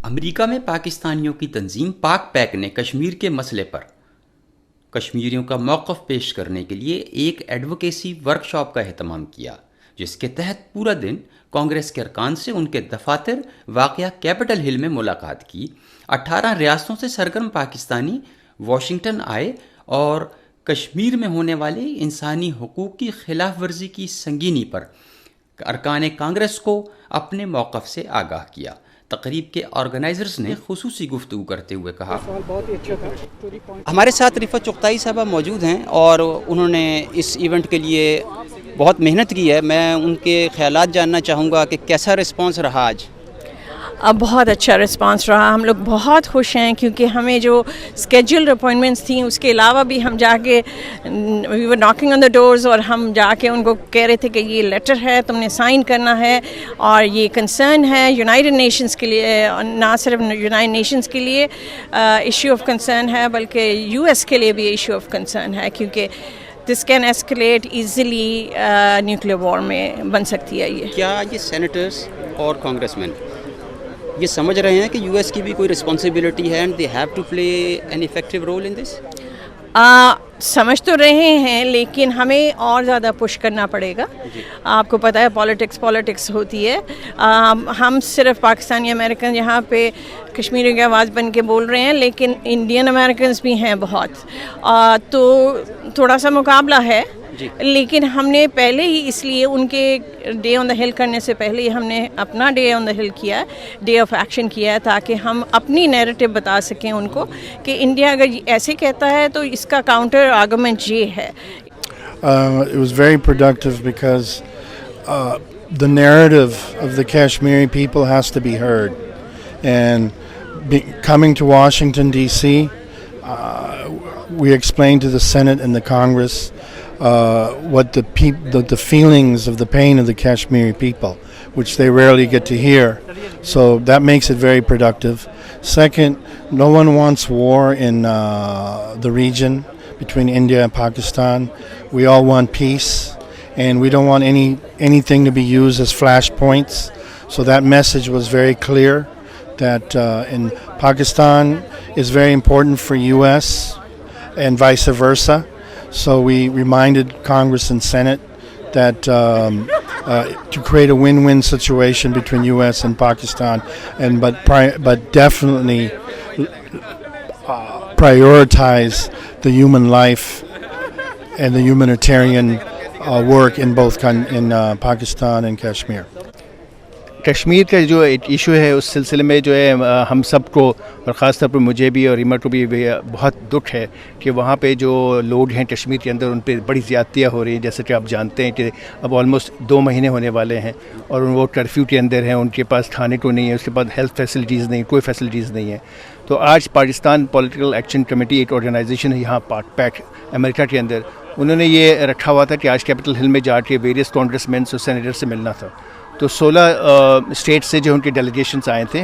امریکا میں پاکستانیوں کی تنظیم پاک پیک نے کشمیر کے مسئلے پر کشمیریوں کا موقف پیش کرنے کے لیے ایک ایڈوکیسی ورکشاپ کا اہتمام کیا، جس کے تحت پورا دن کانگریس کے ارکان سے ان کے دفاتر واقعہ کیپٹل ہل میں ملاقات کی۔ 18 ریاستوں سے سرگرم پاکستانی واشنگٹن آئے اور کشمیر میں ہونے والے انسانی حقوق کی خلاف ورزی کی سنگینی پر ارکان کانگریس کو اپنے موقف سے آگاہ کیا۔ تقریب کے آرگنائزرز نے خصوصی گفتگو کرتے ہوئے کہا، ہمارے ساتھ رفعت چغتائی صاحبہ موجود ہیں اور انہوں نے اس ایونٹ کے لیے بہت محنت کی ہے۔ میں ان کے خیالات جاننا چاہوں گا کہ کیسا رسپانس رہا آج؟ بہت اچھا رسپانس رہا، ہم لوگ بہت خوش ہیں کیونکہ ہمیں جو اسکیجولڈ اپوائنٹمنٹس تھیں اس کے علاوہ بھی ہم جا کے وی ور ناکنگ آن دا ڈورز اور ہم جا کے ان کو کہہ رہے تھے کہ یہ لیٹر ہے، تم نے سائن کرنا ہے اور یہ کنسرن ہے یونائٹڈ نیشنز کے لیے، نہ صرف یونائٹڈ نیشنز کے لیے ایشو آف کنسرن ہے بلکہ یو ایس کے لیے بھی ایشو آف کنسرن ہے، کیونکہ this can escalate easily nuclear war میں بن سکتی ہے۔ یہ کیا یہ سینیٹرز اور کانگریس مین یہ سمجھ رہے ہیں کہ یو ایس کی بھی کوئی رسپانسبلٹی ہے and they have to play an effective role in this? سمجھ تو رہے ہیں لیکن ہمیں اور زیادہ پش کرنا پڑے گا۔ آپ کو پتہ ہے پالیٹکس ہوتی ہے۔ ہم صرف پاکستانی امریکن یہاں پہ کشمیری کی آواز بن کے بول رہے ہیں، لیکن انڈین امریکنز بھی ہیں بہت، تو تھوڑا سا مقابلہ ہے۔ لیکن ہم نے پہلے ہی اس لیے ان کے ڈے آن دا ہل کرنے سے پہلے ہی ہم نے اپنا ڈے آن دا ہل کیا، ڈے آف ایکشن کیا ہے، تاکہ ہم اپنی نیریٹو بتا سکیں ان کو کہ انڈیا اگر ایسے کہتا ہے تو اس کا کاؤنٹر آرگومنٹ یہ ہے۔ It was very productive because the narrative of the Kashmiri people has to be heard. And coming to Washington, D.C., we explained to the Senate and the Congress what the feelings of the pain of the Kashmiri people, which they rarely get to hear. So that makes it very productive. Second, no one wants war in the region between India and Pakistan. We all want peace, and we don't want anything to be used as flashpoints. So that message was very clear that in Pakistan is very important for US and vice versa. So we reminded Congress and Senate that to create a win-win situation between U.S. and Pakistan, and but definitely prioritize the human life and the humanitarian work in both Pakistan and Kashmir. Kashmir کا جو issue ہے اس سلسلے میں جو ہے ہم سب کو اور خاص طور پر مجھے بھی اور ریما کو بھی بہت دکھ ہے کہ وہاں پہ جو لوگ ہیں کشمیر کے اندر ان پہ بڑی زیادتیاں ہو رہی ہیں، جیسے کہ آپ جانتے ہیں کہ اب آلموسٹ 2 مہینے ہونے والے ہیں اور وہ کرفیو کے اندر ہیں، ان کے پاس کھانے کو نہیں ہے، اس کے بعد ہیلتھ فیسلٹیز نہیں، کوئی فیسلٹیز نہیں ہے۔ تو آج پاکستان پولیٹیکل ایکشن کمیٹی ایک آرگنائزیشن ہے یہاں پاک پیک امریکہ کے اندر، انہوں نے یہ رکھا ہوا تھا کہ آج کیپٹل ہل میں جا کے ویریس کانگریس مینس اور سینیٹر سے ملنا تھا۔ تو 16 اسٹیٹ سے جو ان کے ڈیلیگیشنس آئے تھے